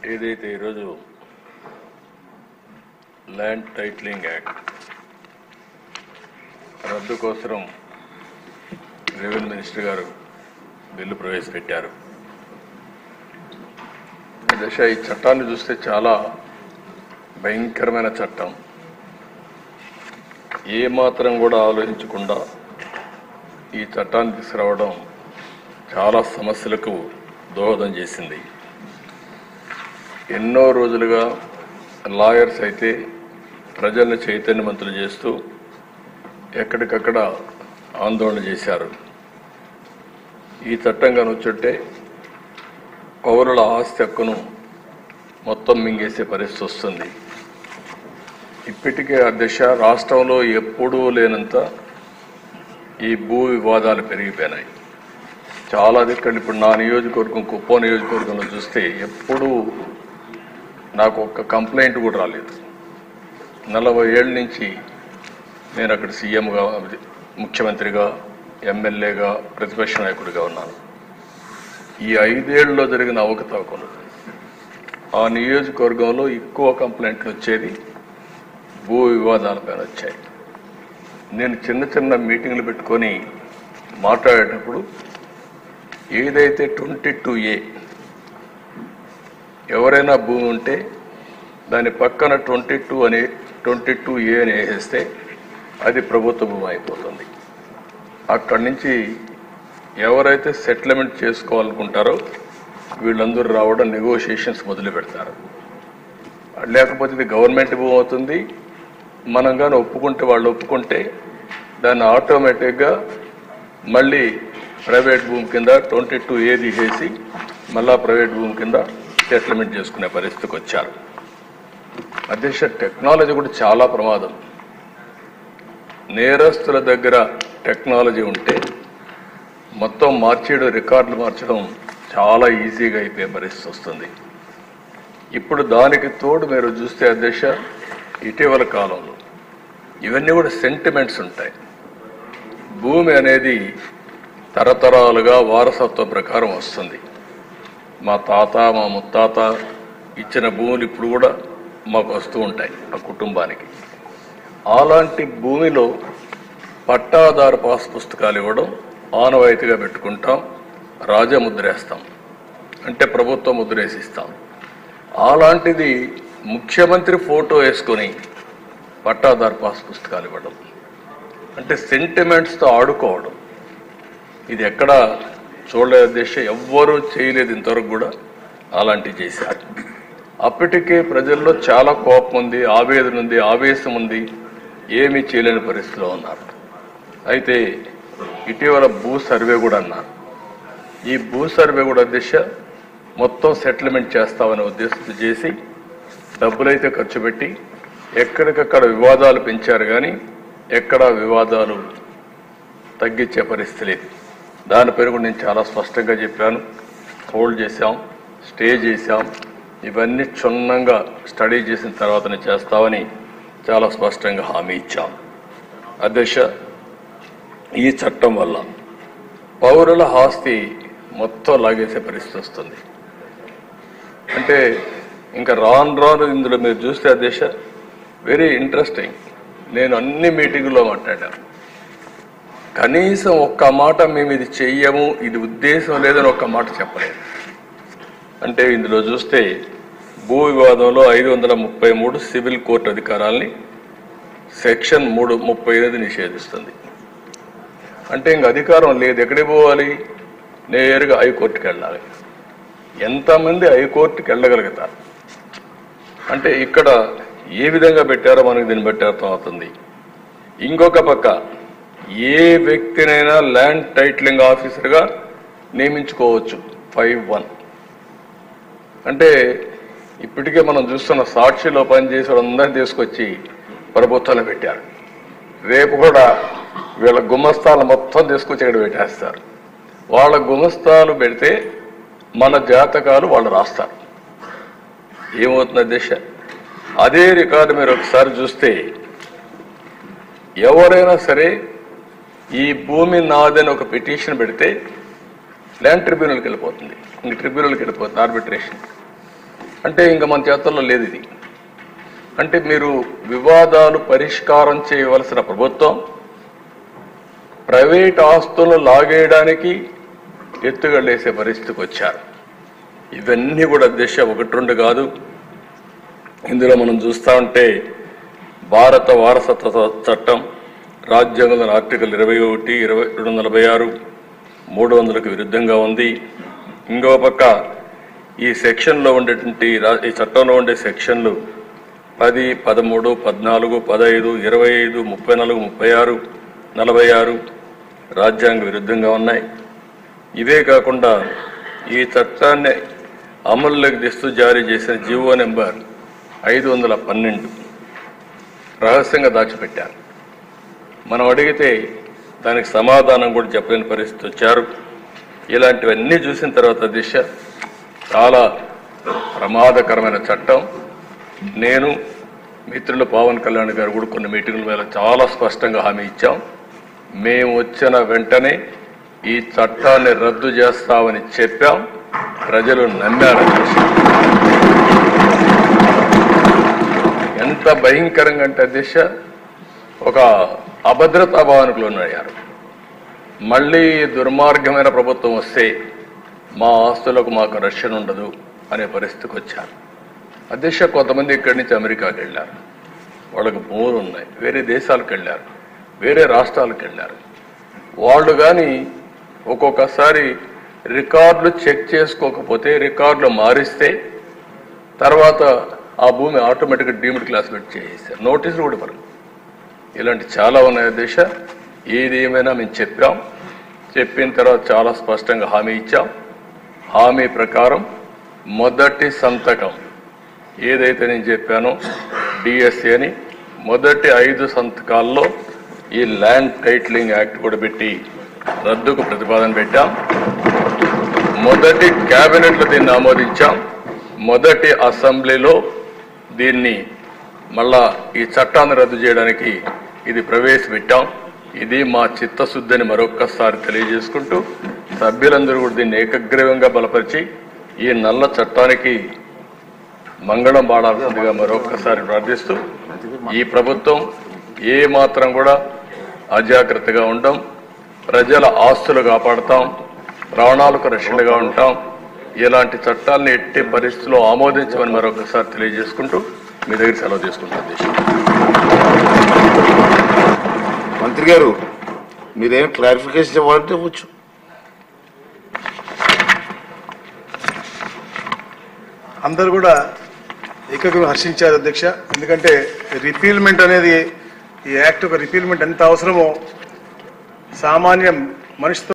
ఏదైతే ఈరోజు land titling act రద్దు కోసం రెవెన్యూ మినిస్టర్ గారు బిల్లు ప్రవేశపెట్టారు. ఈ చట్టాన్ని చూస్తే చాలా భయంకరమైన చట్టం. ఏ మాత్రం కూడా ఆలోచించకుండా ఈ చట్టాన్ని తీసుకురావడం చాలా సమస్యలకు దోహదం చేసింది. ఎన్నో రోజులుగా లాయర్స్ అయితే ప్రజలను చైతన్యవంతులు చేస్తూ ఎక్కడికక్కడ ఆందోళన చేశారు. ఈ చట్టం కనుచుంటే పౌరుల ఆస్తి హక్కును మొత్తం మింగేసే పరిస్థితి వస్తుంది. ఇప్పటికే అధ్యక్ష రాష్ట్రంలో ఎప్పుడూ లేనంత ఈ భూ వివాదాలు పెరిగిపోయినాయి. చాలా దిక్కలు ఇప్పుడు నా నియోజకవర్గం కుప్పం నియోజకవర్గంలో చూస్తే ఎప్పుడూ నాకు ఒక్క కంప్లైంట్ కూడా రాలేదు. 40 ఏళ్ళ నుంచి నేను అక్కడ సీఎంగా, ముఖ్యమంత్రిగా, ఎమ్మెల్యేగా, ప్రతిపక్ష నాయకుడిగా ఉన్నాను. ఈ 5 ఏళ్లలో జరిగిన అవకతవకలు ఆ నియోజకవర్గంలో ఎక్కువ కంప్లైంట్లు వచ్చేది భూ వివాదాలపైన వచ్చాయి. నేను చిన్న చిన్న మీటింగ్లు పెట్టుకొని మాట్లాడేటప్పుడు ఏదైతే 22A ఎవరైనా భూమి ఉంటే దాని పక్కన 22A అని వేసేస్తే అది ప్రభుత్వ భూమి అయిపోతుంది. అక్కడి నుంచి ఎవరైతే సెటిల్మెంట్ చేసుకోవాలనుకుంటారో వీళ్ళందరూ రావడం, నెగోషియేషన్స్ మొదలు పెడతారు. లేకపోతే ఇది గవర్నమెంట్ భూమి అవుతుంది. మనం కానీ ఒప్పుకుంటే, వాళ్ళు ఒప్పుకుంటే దాన్ని ఆటోమేటిక్గా మళ్ళీ ప్రైవేట్ భూమి కింద 22A తీసేసి మళ్ళా ప్రైవేట్ భూమి కింద సెటిల్మెంట్ చేసుకునే పరిస్థితికి వచ్చారు. అధ్యక్ష టెక్నాలజీ కూడా చాలా ప్రమాదం. నేరస్తుల దగ్గర టెక్నాలజీ ఉంటే మొత్తం మార్చేయడం, రికార్డులు మార్చడం చాలా ఈజీగా అయిపోయే పరిస్థితి వస్తుంది. ఇప్పుడు దానికి తోడు మీరు చూస్తే అధ్యక్ష ఇటీవల కాలంలో ఇవన్నీ కూడా సెంటిమెంట్స్ ఉంటాయి. భూమి అనేది తరతరాలుగా వారసత్వ ప్రకారం వస్తుంది. మా తాత, మా ముత్తాత ఇచ్చిన భూములు ఇప్పుడు కూడా మాకు వస్తూ ఉంటాయి ఆ కుటుంబానికి. అలాంటి భూమిలో పట్టాదారు పాస్ పుస్తకాలు ఇవ్వడం ఆనవాయితీగా పెట్టుకుంటాం. రాజముద్రేస్తాం అంటే ప్రభుత్వం ముద్రేసిస్తాం. అలాంటిది ముఖ్యమంత్రి ఫోటో వేసుకొని పట్టాదారు పాస్ పుస్తకాలు ఇవ్వడం అంటే సెంటిమెంట్స్తో ఆడుకోవడం. ఇది ఎక్కడ చూడలేదు అధ్యక్ష, ఎవ్వరూ చేయలేదు ఇంతవరకు కూడా. అలాంటివి చేశారు. అప్పటికే ప్రజల్లో చాలా కోపం ఉంది, ఆవేదన ఉంది, ఆవేశం ఉంది. ఏమీ చేయలేని పరిస్థితిలో ఉన్నారు. అయితే ఇటీవల భూ సర్వే కూడా అన్నారు. ఈ భూ సర్వే కూడా అధ్యక్ష మొత్తం సెటిల్మెంట్ చేస్తామనే ఉద్దేశంతో చేసి డబ్బులైతే ఖర్చు పెట్టి ఎక్కడికక్కడ వివాదాలు పెంచారు, కానీ ఎక్కడా వివాదాలు తగ్గించే పరిస్థితి లేదు. దానిపైన కూడా నేను చాలా స్పష్టంగా చెప్పాను. హోల్డ్ చేశాం, స్టే చేశాం. ఇవన్నీ క్షుణ్ణంగా స్టడీ చేసిన తర్వాతనే చేస్తామని చాలా స్పష్టంగా హామీ ఇచ్చాం. అధ్యక్ష ఈ చట్టం వల్ల పౌరుల ఆస్తి మొత్తం లాగేసే పరిస్థితి వస్తుంది. అంటే ఇంకా రాను ఇందులో మీరు చూస్తే అధ్యక్ష వెరీ ఇంట్రెస్టింగ్. నేను అన్ని మీటింగుల్లో మాట్లాడాను. కనీసం ఒక్క మాట మేము ఇది చెయ్యము, ఇది ఉద్దేశం లేదని ఒక్క మాట చెప్పలేదు. అంటే ఇందులో చూస్తే భూ వివాదంలో 533 సివిల్ కోర్టు అధికారాలని సెక్షన్ 335 నిషేధిస్తుంది. అంటే ఇంక అధికారం లేదు. ఎక్కడికి పోవాలి? నేరుగా హైకోర్టుకి వెళ్ళాలి. ఎంతమంది హైకోర్టుకి వెళ్ళగలుగుతారు? అంటే ఇక్కడ ఏ విధంగా పెట్టారో మనకు దీన్ని బట్టి అర్థమవుతుంది. ఇంకొక పక్క ఏ వ్యక్తినైనా ల్యాండ్ టైటిలింగ్ ఆఫీసర్గా నియమించుకోవచ్చు 5(1). అంటే ఇప్పటికే మనం చూస్తున్న సాక్షిలో పనిచేసే అందరినీ తీసుకొచ్చి ప్రభుత్వంలో పెట్టారు. రేపు కూడా వీళ్ళ గుమస్తాలు మొత్తం తీసుకొచ్చి ఇక్కడ పెట్టేస్తారు. వాళ్ళ గుమస్తాలు పెడితే మన జాతకాలు వాళ్ళు రాస్తారు. ఏమవుతుంది అధ్యక్ష? అదే రికార్డు మీరు ఒకసారి చూస్తే ఎవరైనా సరే ఈ భూమి నాదని ఒక పిటిషన్ పెడితే ల్యాండ్ ట్రిబ్యునల్కి వెళ్ళిపోతుంది. ఇంక ట్రిబ్యునల్కి వెళ్ళిపోతుంది, ఆర్బిట్రేషన్. అంటే ఇంకా మన చేతుల్లో లేదు ఇది. అంటే మీరు వివాదాలు పరిష్కారం చేయవలసిన ప్రభుత్వం ప్రైవేట్ ఆస్తులను లాగేయడానికి ఎత్తుగడేసే పరిస్థితికి వచ్చారు. ఇవన్నీ కూడా దిశ ఒకటి రెండు కాదు. ఇందులో మనం చూస్తూ ఉంటే భారత వారసత్వ చట్టం రాజ్యాంగంలోని ఆర్టికల్ 21, 246, 300కు విరుద్ధంగా ఉంది. ఇంకో పక్క ఈ సెక్షన్లో ఉండేటువంటి ఈ చట్టంలో ఉండే సెక్షన్లు 10, 13, 14, 15, 25, 34, 36, 46 రాజ్యాంగ విరుద్ధంగా ఉన్నాయి. ఇవే కాకుండా ఈ చట్టాన్ని అమల్లోకి తెస్తూ జారీ చేసిన జీవో నెంబర్ 512 రహస్యంగా దాచిపెట్టారు. మనం అడిగితే దానికి సమాధానం కూడా చెప్పలేని పరిస్థితి వచ్చారు. ఇలాంటివన్నీ చూసిన తర్వాత దిశ చాలా ప్రమాదకరమైన చట్టం. నేను మిత్రులు పవన్ కళ్యాణ్ గారు కూడా కొన్ని మీటింగుల మీద చాలా స్పష్టంగా హామీ ఇచ్చాం. మేము వచ్చిన వెంటనే ఈ చట్టాన్ని రద్దు చేస్తామని చెప్పాం. ప్రజలు నమ్మారు. ఎంత భయంకరంగా అంటే దిశ ఒక అభద్రతా భావనకు లోనయ్యారు. మళ్ళీ దుర్మార్గమైన ప్రభుత్వం వస్తే మా ఆస్తులకు మాకు రక్షణ ఉండదు అనే పరిస్థితికి వచ్చారు. అధ్యక్ష కొంతమంది ఇక్కడి నుంచి అమెరికాకి వెళ్ళారు, వాళ్ళకి భూములు ఉన్నాయి, వేరే దేశాలకు వెళ్ళారు, వేరే రాష్ట్రాలకు వెళ్ళారు. వాళ్ళు కానీ ఒక్కొక్కసారి రికార్డులు చెక్ చేసుకోకపోతే రికార్డులు మారిస్తే తర్వాత ఆ భూమి ఆటోమేటిక్గా డీమ్డ్ క్లాసిఫైడ్ చేసేస్తారు, నోటీసులు కూడా ఇవ్వరు. ఇలాంటి చాలా ఉన్నాయి దిశ. ఏది ఏమైనా మేము చెప్పాం, చెప్పిన తర్వాత చాలా స్పష్టంగా హామీ ఇచ్చాం. హామీ ప్రకారం మొదటి సంతకం ఏదైతే నేను చెప్పానో డిఎస్సి అని మొదటి 5 సంతకాల్లో ఈ ల్యాండ్ టైటిలింగ్ యాక్ట్ కూడా పెట్టి రద్దుకు ప్రతిపాదన పెట్టాం. మొదటి క్యాబినెట్లో దీన్ని ఆమోదించాం. మొదటి అసెంబ్లీలో దీన్ని మళ్ళా ఈ చట్టాన్ని రద్దు చేయడానికి ఇది ప్రవేశపెట్టాం. ఇది మా చిత్తశుద్ధిని మరొక్కసారి తెలియజేసుకుంటూ సభ్యులందరూ కూడా దీన్ని ఏకగ్రీవంగా బలపరిచి ఈ నల్ల చట్టానికి మంగళం పాడాల్సిందిగా మరొక్కసారి ప్రార్థిస్తూ, ఈ ప్రభుత్వం ఏ మాత్రం కూడా అజాగ్రత్తగా ఉండం, ప్రజల ఆస్తులు కాపాడుతాం, ప్రాణాలకు రక్షణగా ఉంటాం. ఇలాంటి చట్టాలను ఎట్టి పరిస్థితుల్లో ఆమోదించమని మరొకసారి తెలియజేసుకుంటూ మీ దగ్గర సెలవు తీసుకుంటాం. మంత్రి గారు మీరేం క్లారిఫికేషన్ ఇవ్వాలంటే ఇవ్వచ్చు. అందరూ కూడా ఏకగ్రీవం హర్షించారు అధ్యక్ష. ఎందుకంటే రిపీల్మెంట్ అనేది ఈ యాక్ట్ ఒక రిపీల్మెంట్ ఎంత అవసరమో సామాన్య మనిషితో